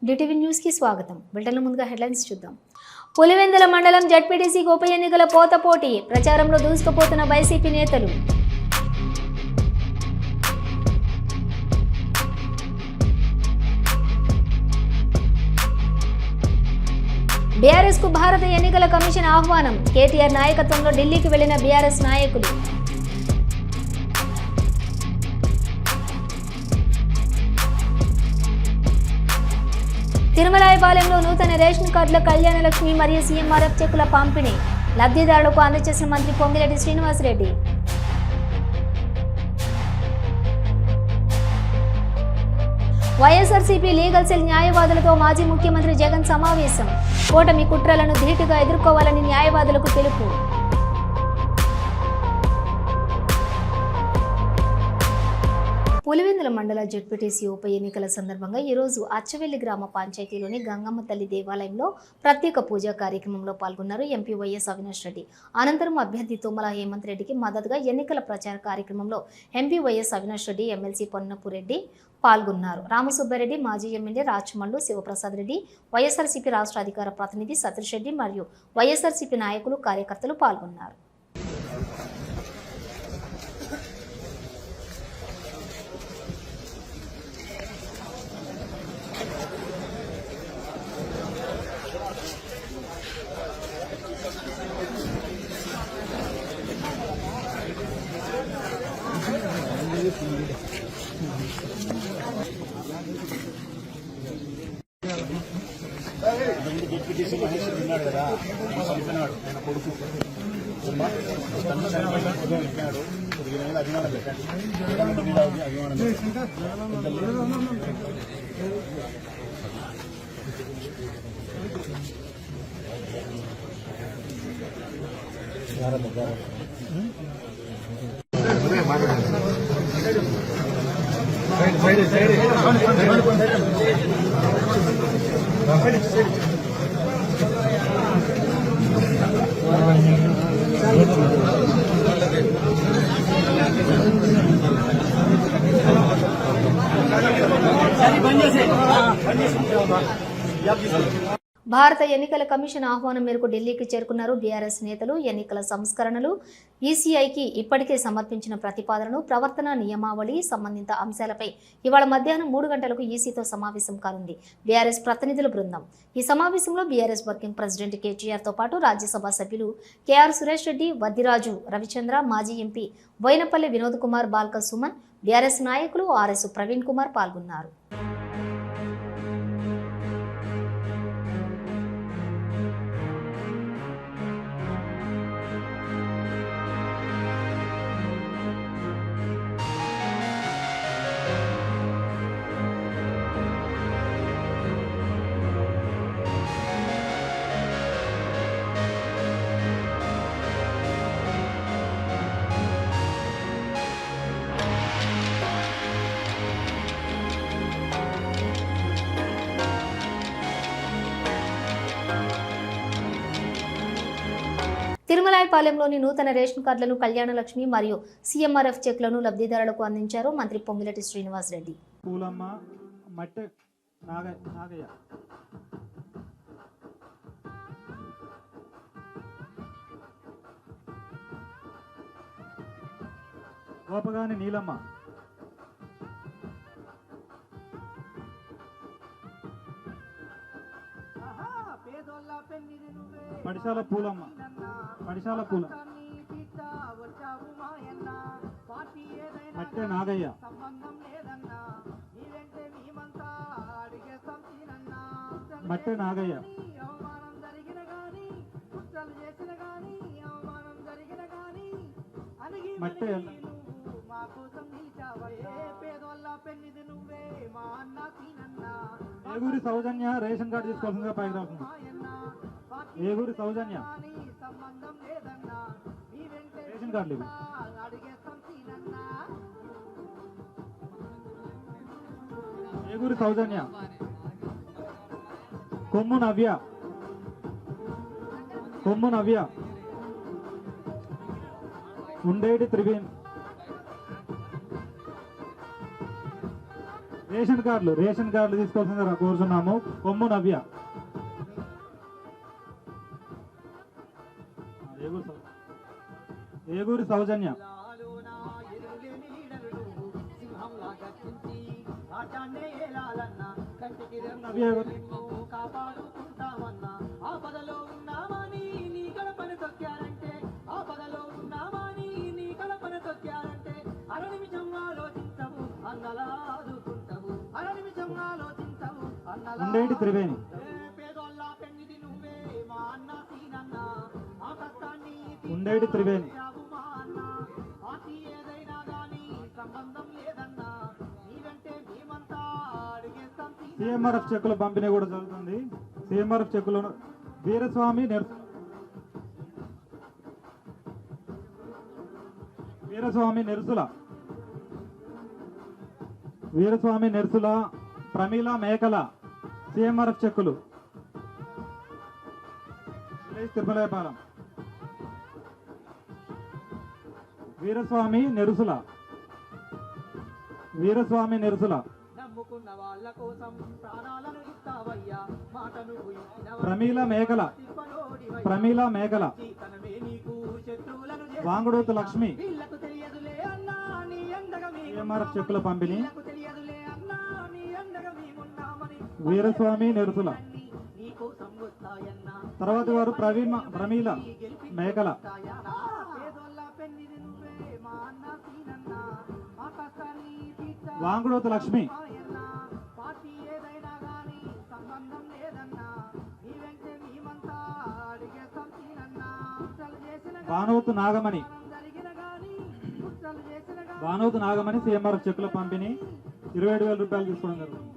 DTV news కి స్వాగతం. బులెటిన్ల ముందుగా హెడ్లైన్స్ చూద్దాం. పులివెందుల మండలం జడ్పీటీసీ ఉప ఎన్నికల పోటీ ప్రచారంలో దూసుకుపోతున్న వైసీపీ నేతలు. బీఆర్ఎస్ కు భారత ఎన్నికల కమిషన్ ఆహ్వానం. కేటీఆర్ నాయకత్వంలో ఢిల్లీకి వెళ్లిన బీఆర్ఎస్ నాయకులు. తిరుమలాయపాలెంలో నూతన రేషన్ కార్డుల కళ్యాణ లక్ష్మి మరియు సీఎంఆర్ఎఫ్ చెక్కుల పంపిణీ లబ్ధిదారులకు అందజేసిన మంత్రి పొంగిరెడ్డి శ్రీనివాసరెడ్డి. వైఎస్ఆర్సీపీ లీగల్ సెల్ న్యాయవాదులతో మాజీ ముఖ్యమంత్రి జగన్ సమావేశం. కూటమి కుట్రలను ధీటుగా ఎదుర్కోవాలని న్యాయవాదులకు పిలుపు. పులివెందుల మండల జడ్పీటీసీ ఉప ఎన్నికల సందర్భంగా ఈరోజు అచ్చవెల్లి గ్రామ పంచాయతీలోని గంగమ్మ తల్లి దేవాలయంలో ప్రత్యేక పూజా కార్యక్రమంలో పాల్గొన్నారు ఎంపీ వైఎస్ అవినాష్ రెడ్డి. అనంతరం అభ్యర్థి తుమ్మల హేమంత్ రెడ్డికి మద్దతుగా ఎన్నికల ప్రచార కార్యక్రమంలో MP YS Avinash Reddy, MLC Ponnapureddy పాల్గొన్నారు. రామసుబ్బారెడ్డి, మాజీ ఎమ్మెల్యే రాచమల్లు శివప్రసాద్ రెడ్డి, వైఎస్ఆర్సీపీ రాష్ట్ర అధికార ప్రతినిధి సతీష్ రెడ్డి మరియు వైఎస్ఆర్సీపీ నాయకులు, కార్యకర్తలు పాల్గొన్నారు. డిప్యూటీసీ మహేశ్వర్ ఉన్నాడు కదా, చనిపోయినాడు ఆయన కొడుకు చెప్పినాడు. అభిమానం పెట్టండి, అభిమానం భారత ఎన్నికల కమిషన్ ఆహ్వానం మేరకు ఢిల్లీకి చేరుకున్నారు బీఆర్ఎస్ నేతలు. ఎన్నికల సంస్కరణలు, ఈసీఐకి ఇప్పటికే సమర్పించిన ప్రతిపాదనను, ప్రవర్తన నియమావళి సంబంధిత అంశాలపై ఇవాళ మధ్యాహ్నం 3 గంటలకు ఈసీతో సమావేశం కానుంది బీఆర్ఎస్ ప్రతినిధుల బృందం. ఈ సమావేశంలో బీఆర్ఎస్ వర్కింగ్ ప్రెసిడెంట్ కేటీఆర్తో పాటు రాజ్యసభ సభ్యులు కేఆర్ సురేష్ రెడ్డి, వద్దిరాజు రవిచంద్ర, మాజీ ఎంపీ బోయినపల్లి వినోద్ కుమార్, బాల్క సుమన్, బీఆర్ఎస్ నాయకులు ఆర్ఎస్ ప్రవీణ్ కుమార్ పాల్గొన్నారు. తిరుమలాయపాలెంలోని నూతన రేషన్ కార్డులను, కళ్యాణ లక్ష్మి మరియు సీఎంఆర్ఎఫ్ చెక్లను లబ్ధిదారులకు అందించారు మంత్రి పొంగిరెడ్డి శ్రీనివాసరెడ్డి. పూలమ్మ, మట్టె నాగయ్య, గోపగాని నీలమ్మ, పడిశాల పూలమ్మ, పడిశాల పూల, మట్టె నాగయ్య, మట్టె నాగయ్య, మట్టె ఏగూరి సౌజన్య రేషన్ కార్డు తీసుకోవాల్సిందిగా పైకి రాస్తుంది. ఏగూరి సౌజన్య రేషన్ కార్డులు ఇవి. ఏగూరి సౌజన్య, కొమ్ము నవ్య, ఉండేటి త్రివేణి, రేషన్ కార్డులు తీసుకోవాల్సిందిగా కోరుతున్నాము. కొమ్ము నవ్య. ఏగూరి సౌజన్య. కాపాడుకుంటామన్నా ఆపదలో ఉన్నామని నీ కడపని తొక్కారంటే ఆపదలో ఉన్నామని నీ కడపని తొక్కారంటే అర నిమిషం ఆలోచించవు అన్నలా ఆదుకుంటావు అర నిమిషం ఆలోచించవు అన్నలా ఉండేటి త్రివేణి. పేదోళ్ళ పెన్నిది నువ్వే మా అన్న సీనన్న మా కష్టాన్ని ఉండేటి త్రివేణి. మా అన్న పార్టీ ఏదైనా గానీ సంబంధం లేదన్నా నీవంటే మేమంతా అడిగేస్తాం. సిఎంఆర్ఎఫ్ చెక్కుల పంపిణీ కూడా జరుగుతుంది. సిఎంఆర్ఎఫ్ చెక్కులను వీరస్వామి నెర్సుల ప్రమీల మేకల సిఎంఆర్ఎఫ్ చెక్కులు తిరుమలపాలెం. వీరస్వామి నెరుసుల నమ్ముకున్న వాళ్ళ కోసం ప్రాణాలను ఇస్తావయ్యా మాటను ప్రమీల మేకల తనమే నీకు శత్రువులను వాంగుడూతు లక్ష్మి. వీళ్ళకు తెలియదులే అన్నా నీ అండగా సిఎంఆర్ఎఫ్ చెక్కుల పంపిణీ. తెలియదులే అన్నా నీ అండగా మేమున్నామని వీరస్వామి నెరుసుల. నీకోసం వస్తాయన్నా తర్వాత వారు ప్రమీల మేకల. పేదోళ్ళ పెన్నిది నువ్వే మా అన్న సీనన్న మా కష్టాన్ని వాంగుడూతు లక్ష్మి. పార్టీ ఏదైనా గానీ సంబంధం లేదన్నా నీ వెంటే మేమంతా అడిగేస్తాం సీనన్నా వానూతు నాగమణి. సిఎంఆర్ఎఫ్ చెక్కుల పంపిణీ 27,000 రూపాయలు తీసుకోవడం జరుగుతుంది.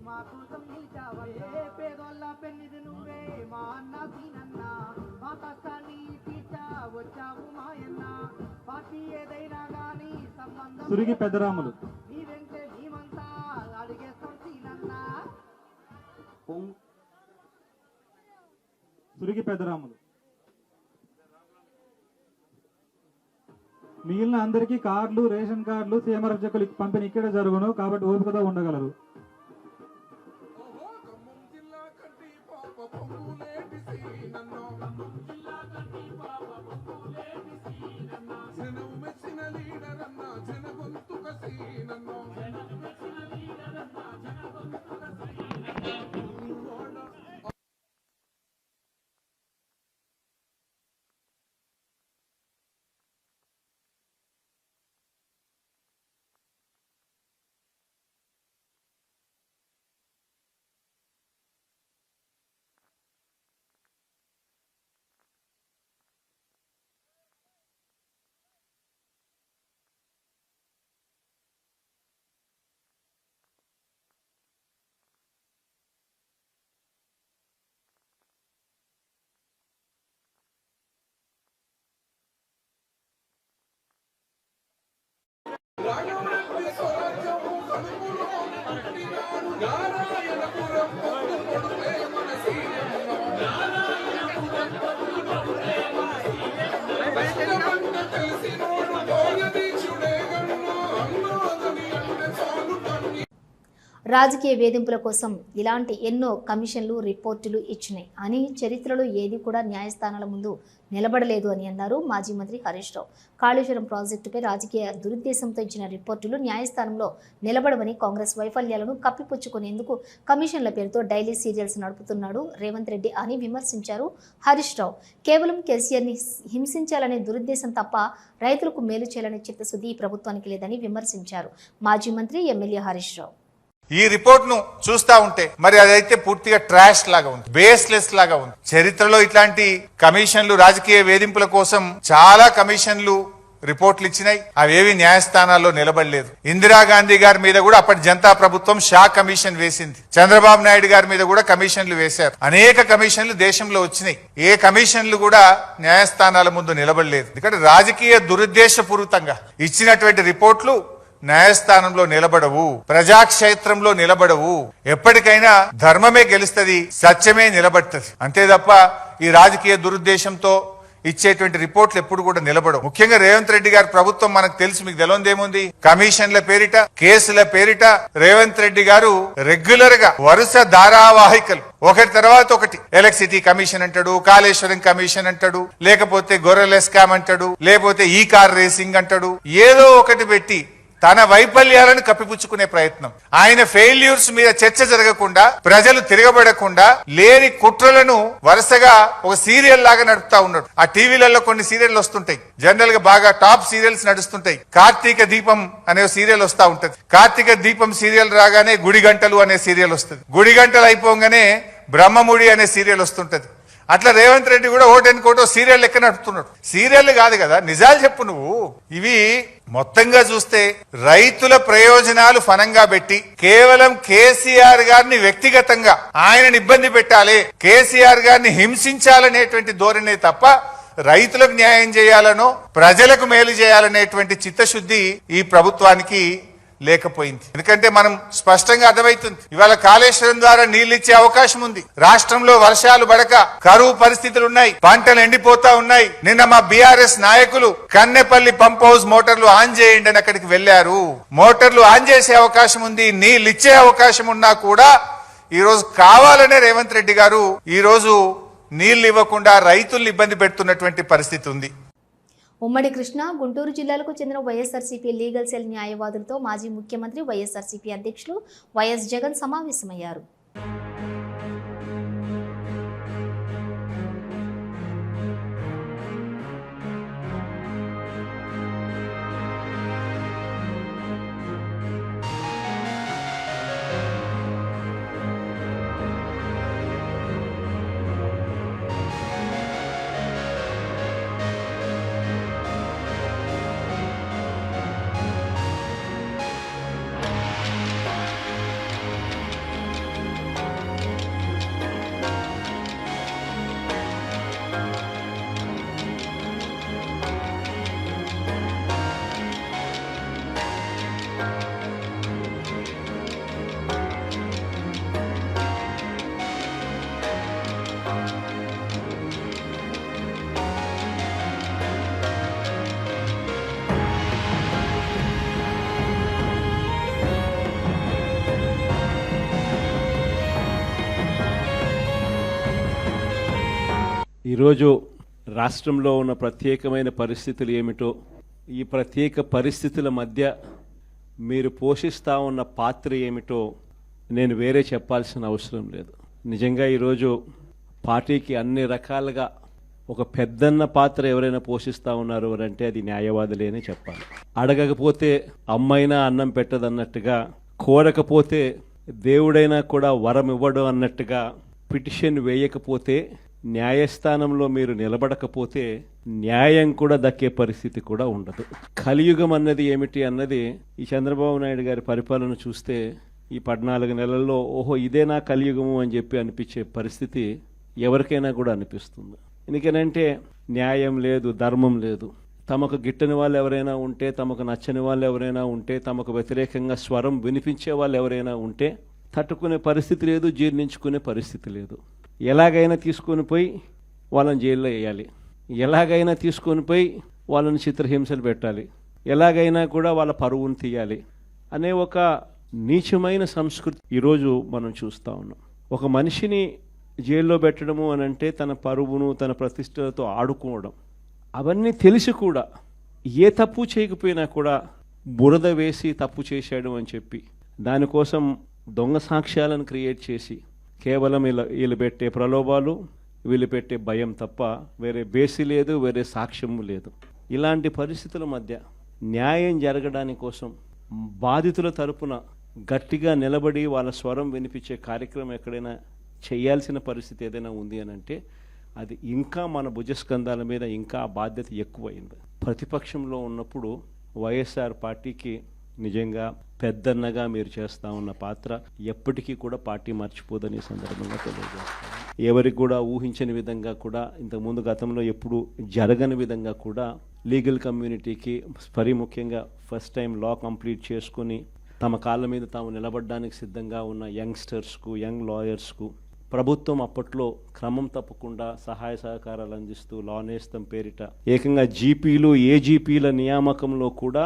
మా కోసం నిలిచావే పేదోళ్ళ పెన్నిది నువ్వే మా అన్న సీనన్న మా కష్టాన్ని తీర్చా వచ్చావు మాయన్న పార్టీ ఏదైనా గానీ సంబంధం సురిగి పెద్దరాములు. నీ వెంటే మేమంతా అడిగేస్తాం సీనన్న. సురిగి పెద్దరాములు. మిగిలిన అందరికీ కార్డులు, రేషన్ కార్డులు, సిఎంఆర్ఎఫ్ చెక్కులు పంపిణీ ఇక్కడే జరుగును కాబట్టి ఓపికతో ఉండగలరు. రాజకీయ వేధింపుల కోసం ఇలాంటి ఎన్నో కమిషన్లు, రిపోర్టులు ఇచ్చినాయి అని చరిత్రలో ఏది కూడా న్యాయస్థానాల ముందు నిలబడలేదు అని అన్నారు మాజీ మంత్రి హరీష్ రావు. కాళేశ్వరం ప్రాజెక్టుపై రాజకీయ దురుద్దేశంతో ఇచ్చిన రిపోర్టులు న్యాయస్థానంలో నిలబడవని, కాంగ్రెస్ వైఫల్యాలను కప్పిపుచ్చుకునేందుకు కమిషన్ల పేరుతో డైలీ సీరియల్స్ నడుపుతున్నాడు రేవంత్ రెడ్డి అని విమర్శించారు హరీష్ రావు. కేవలం కేసీఆర్ని హింసించాలనే దురుద్దేశం తప్ప రైతులకు మేలు చేయాలనే చిత్తశుద్ధి ఈ ప్రభుత్వానికి లేదని విమర్శించారు మాజీ మంత్రి ఎమ్మెల్యే హరీష్ రావు. ఈ రిపోర్ట్ ను చూస్తా ఉంటే మరి అదైతే పూర్తిగా ట్రాష్ లాగా ఉంది, బేస్లెస్ లాగా ఉంది. చరిత్రలో ఇట్లాంటి కమిషన్లు, రాజకీయ వేధింపుల కోసం చాలా కమిషన్లు రిపోర్ట్లు ఇచ్చినాయి. అవేవి న్యాయస్థానాల్లో నిలబడలేదు. ఇందిరాగాంధీ గారి మీద కూడా అప్పటి జనతా ప్రభుత్వం షా కమిషన్ వేసింది. చంద్రబాబు నాయుడు గారి మీద కూడా కమిషన్లు వేశారు. అనేక కమిషన్లు దేశంలో వచ్చినాయి. ఏ కమిషన్లు కూడా న్యాయస్థానాల ముందు నిలబడలేదు. ఎందుకంటే రాజకీయ దురుద్దేశపూరితంగా ఇచ్చినటువంటి రిపోర్ట్లు న్యాయస్థానంలో నిలబడవు, ప్రజాక్షేత్రంలో నిలబడవు. ఎప్పటికైనా ధర్మమే గెలుస్తుంది, సత్యమే నిలబడుతుంది. అంతే తప్ప ఈ రాజకీయ దురుద్దేశంతో ఇచ్చేటువంటి రిపోర్ట్లు ఎప్పుడు కూడా నిలబడవు. ముఖ్యంగా రేవంత్ రెడ్డి గారి ప్రభుత్వం మనకు తెలుసు, మీకు తెలియదేముంది, కమిషన్ల పేరిట, కేసుల పేరిట రేవంత్ రెడ్డి గారు రెగ్యులర్ గా వరుస ధారావాహికలు ఒకటి తర్వాత ఒకటి, ఎలక్ట్రిసిటీ కమిషన్ అంటాడు, కాళేశ్వరం కమిషన్ అంటాడు, లేకపోతే గొర్రెల స్కామ్ అంటాడు, లేకపోతే ఈ కార్ రేసింగ్ అంటాడు, ఏదో ఒకటి పెట్టి తన వైఫల్యాలను కప్పిపుచ్చుకునే ప్రయత్నం. ఆయన ఫెయిల్యూర్స్ మీద చర్చ జరగకుండా, ప్రజలు తిరగబడకుండా లేని కుట్రలను వరుసగా ఒక సీరియల్ లాగా నడుపుతా ఉన్నాడు. ఆ టీవీలలో కొన్ని సీరియల్ వస్తుంటాయి, జనరల్ గా బాగా టాప్ సీరియల్స్ నడుస్తుంటాయి. కార్తీక దీపం అనే సీరియల్ వస్తా ఉంటది. కార్తీక దీపం సీరియల్ రాగానే గుడి గంటలు అనే సీరియల్ వస్తుంది. గుడి గంటలు అయిపోగానే బ్రహ్మముడి అనే సీరియల్ వస్తుంటది. అట్లా రేవంత్ రెడ్డి కూడా ఓటెనుకోటో సీరియల్ లెక్క నడుపుతున్నాడు. సీరియల్ కాదు కదా, నిజాలు చెప్పు నువ్వు. ఇవి మొత్తంగా చూస్తే రైతుల ప్రయోజనాలు ఫనంగా పెట్టి కేవలం కేసీఆర్ గారిని వ్యక్తిగతంగా ఆయనని ఇబ్బంది పెట్టాలి, కేసీఆర్ గారిని హింసించాలనేటువంటి ధోరణి తప్ప రైతులకు న్యాయం చేయాలనో ప్రజలకు మేలు చేయాలనేటువంటి చిత్తశుద్ధి ఈ ప్రభుత్వానికి లేకపోయింది. ఎందుకంటే మనం స్పష్టంగా అర్థమవుతుంది, ఇవాళ కాళేశ్వరం ద్వారా నీళ్లు ఇచ్చే అవకాశం ఉంది. రాష్ట్రంలో వర్షాలు పడక కరువు పరిస్థితులు ఉన్నాయి, పంటలు ఎండిపోతా ఉన్నాయి. నిన్న మా బీఆర్ఎస్ నాయకులు కన్నెపల్లి పంప్ హౌస్ మోటార్లు ఆన్ చేయండి అని అక్కడికి వెళ్లారు. మోటార్లు ఆన్ చేసే అవకాశం ఉంది, నీళ్లు ఇచ్చే అవకాశం ఉన్నా కూడా ఈ రోజు కావాలనే రేవంత్ రెడ్డి గారు ఈ రోజు నీళ్లు ఇవ్వకుండా రైతుల్ని ఇబ్బంది పెడుతున్నటువంటి పరిస్థితి ఉంది. ఉమ్మడి కృష్ణా, గుంటూరు జిల్లాలకు చెందిన వైఎస్ఆర్సీపీ లీగల్ సెల్ న్యాయవాదులతో మాజీ ముఖ్యమంత్రి వైఎస్ఆర్సీపీ అధ్యక్షులు వైఎస్ జగన్ సమావేశమయ్యారు. ఈరోజు రాష్ట్రంలో ఉన్న ప్రత్యేకమైన పరిస్థితులు ఏమిటో, ఈ ప్రత్యేక పరిస్థితుల మధ్య మీరు పోషిస్తూ ఉన్న పాత్ర ఏమిటో నేను వేరే చెప్పాల్సిన అవసరం లేదు. నిజంగా ఈరోజు పార్టీకి అన్ని రకాలుగా ఒక పెద్దన్న పాత్ర ఎవరైనా పోషిస్తూ ఉన్నారు అంటే అది న్యాయవాదులేనే చెప్పాలి. అడగకపోతే అమ్మైనా అన్నం పెట్టదన్నట్టుగా, కోరకపోతే దేవుడైనా కూడా వరం ఇవ్వడు అన్నట్టుగా, పిటిషన్ వేయకపోతే, న్యాయస్థానంలో మీరు నిలబడకపోతే న్యాయం కూడా దక్కే పరిస్థితి కూడా ఉండదు. కలియుగం అన్నది ఏమిటి అన్నది ఈ చంద్రబాబు నాయుడు గారి పరిపాలన చూస్తే ఈ 14 నెలల్లో ఓహో ఇదేనా కలియుగము అని చెప్పి అనిపించే పరిస్థితి ఎవరికైనా కూడా అనిపిస్తుంది. ఎందుకనంటే న్యాయం లేదు, ధర్మం లేదు. తమకు గిట్టని వాళ్ళు ఎవరైనా ఉంటే, తమకు నచ్చని వాళ్ళు ఎవరైనా ఉంటే, తమకు వ్యతిరేకంగా స్వరం వినిపించే వాళ్ళు ఎవరైనా ఉంటే తట్టుకునే పరిస్థితి లేదు, జీర్ణించుకునే పరిస్థితి లేదు. ఎలాగైనా తీసుకొని పోయి వాళ్ళని జైల్లో వేయాలి, ఎలాగైనా తీసుకొని పోయి వాళ్ళని చిత్రహింసలు పెట్టాలి, ఎలాగైనా కూడా వాళ్ళ పరువును తీయాలి అనే ఒక నీచమైన సంస్కృతి ఈరోజు మనం చూస్తూ ఉన్నాం. ఒక మనిషిని జైల్లో పెట్టడము అని అంటే తన పరువును, తన ప్రతిష్టలతో ఆడుకోవడం, అవన్నీ తెలిసి కూడా ఏ తప్పు చేయకపోయినా కూడా బురద వేసి తప్పు చేశాడు అని చెప్పి దానికోసం దొంగ సాక్ష్యాలను క్రియేట్ చేసి కేవలం వీళ్ళు పెట్టే ప్రలోభాలు, వీళ్ళు పెట్టే భయం తప్ప వేరే బేసి లేదు, వేరే సాక్ష్యము లేదు. ఇలాంటి పరిస్థితుల మధ్య న్యాయం జరగడానికి కోసం బాధితుల తరపున గట్టిగా నిలబడి వాళ్ళ స్వరం వినిపించే కార్యక్రమం ఎక్కడైనా చేయాల్సిన పరిస్థితి ఏదైనా ఉంది అని అంటే అది ఇంకా మన భుజస్కంధాల మీద ఇంకా ఆ బాధ్యత ఎక్కువైంది. ప్రతిపక్షంలో ఉన్నప్పుడు వైఎస్ఆర్ పార్టీకి నిజంగా పెద్దన్నగా మీరు చేస్తూ ఉన్న పాత్ర ఎప్పటికీ కూడా పార్టీ మర్చిపోదని సందర్భంగా తెలియజేస్తాను. ఎవరికి కూడా ఊహించని విధంగా కూడా ఇంతకుముందు గతంలో ఎప్పుడు జరగని విధంగా కూడా లీగల్ కమ్యూనిటీకి మరీ ముఖ్యంగా ఫస్ట్ టైం లా కంప్లీట్ చేసుకుని తమ కాళ్ళ మీద తాము నిలబడడానికి సిద్ధంగా ఉన్న యంగ్స్టర్స్కు, యంగ్ లాయర్స్కు ప్రభుత్వం అప్పట్లో క్రమం తప్పకుండా సహాయ సహకారాలు అందిస్తూ లా నేస్తం పేరిట ఏకంగా జీపీలు ఏజీపీల నియామకంలో కూడా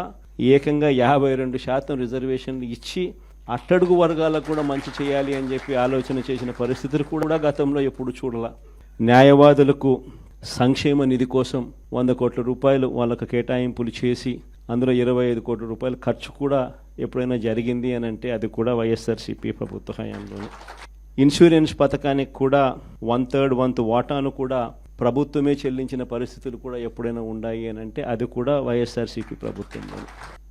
ఏకంగా 52% రిజర్వేషన్లు ఇచ్చి అట్టడుగు వర్గాలకు కూడా మంచి చేయాలి అని చెప్పి ఆలోచన చేసిన పరిస్థితులు కూడా గతంలో ఎప్పుడు చూడాల. న్యాయవాదులకు సంక్షేమ నిధి కోసం 100 కోట్ల రూపాయలు వాళ్ళకు కేటాయింపులు చేసి అందులో 25 కోట్ల రూపాయల ఖర్చు కూడా ఎప్పుడైనా జరిగింది అని అంటే అది కూడా వైఎస్ఆర్సీపీ ప్రభుత్వ హయాంలోనే. ఇన్సూరెన్స్ పథకానికి కూడా 1/3 వంతు వాటాను కూడా ప్రభుత్వమే చెల్లించిన పరిస్థితులు కూడా ఎప్పుడైనా ఉన్నాయి అని అంటే అది కూడా వైఎస్ఆర్సీపీ ప్రభుత్వంలోనే.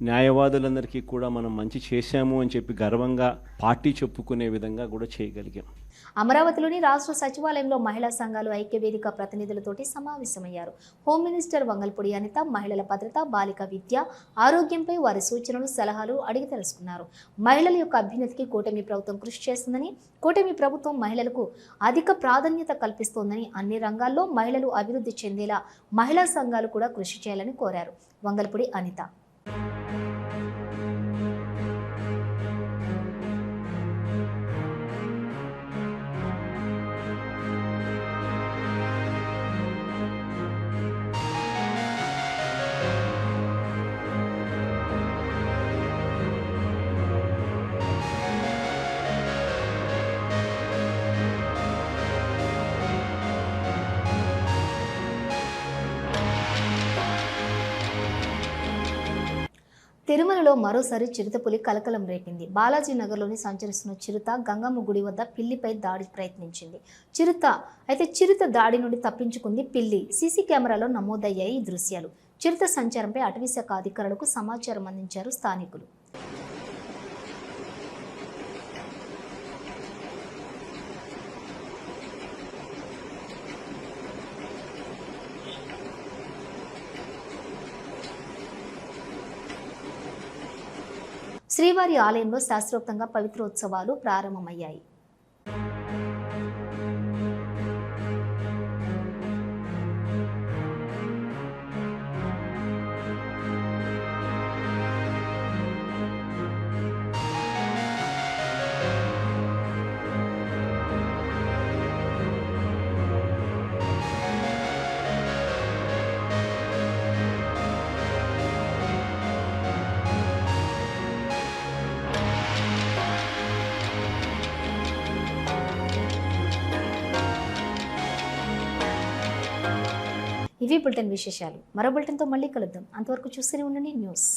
న్యాయవాదులందరికీ కూడా మనం మంచి చేశాము అని చెప్పి గర్వంగా పార్టీ చెప్పుకునే విధంగా కూడా చేయగలిగాం. అమరావతిలోని రాష్ట్ర సచివాలయంలో మహిళా సంఘాలు ఐక్యవేదిక ప్రతినిధులతోటి సమావేశమయ్యారు. హోమ్ మినిస్టర్ వంగల్పూడి అనిత మహిళల భద్రత, బాలిక విద్య, ఆరోగ్యంపై వారి సూచనలు, సలహాలు అడిగి తెలుసుకున్నారు. మహిళల యొక్క అభ్యున్నతికి కూటమి ప్రభుత్వం కృషి చేస్తుందని, కూటమి ప్రభుత్వం మహిళలకు అధిక ప్రాధాన్యత కల్పిస్తోందని, అన్ని రంగాల్లో మహిళలు అభివృద్ధి చెందేలా మహిళా సంఘాలు కూడా కృషి చేయాలని కోరారు వంగల్పూడి అనిత. తిరుమలలో మరోసారి చిరుతపులి కలకలం రేపింది. బాలాజీ నగర్లోని సంచరిస్తున్న చిరుత గంగమ్మ గుడి వద్ద పిల్లిపై దాడి ప్రయత్నించింది. చిరుత దాడి నుండి తప్పించుకుంది పిల్లి. సీసీ కెమెరాలో నమోదయ్యాయి ఈ దృశ్యాలు. చిరుత సంచారంపై అటవీశాఖ అధికారులకు సమాచారం అందించారు స్థానికులు. శ్రీవారి ఆలయంలో శాస్త్రోక్తంగా పవిత్రోత్సవాలు ప్రారంభమయ్యాయి. ఇవి బులెటిన్ విశేషాలు. మరో బులెటిన్తో మళ్ళీ కలుద్దాం. అంతవరకు చూస్తూనే ఉండండి న్యూస్.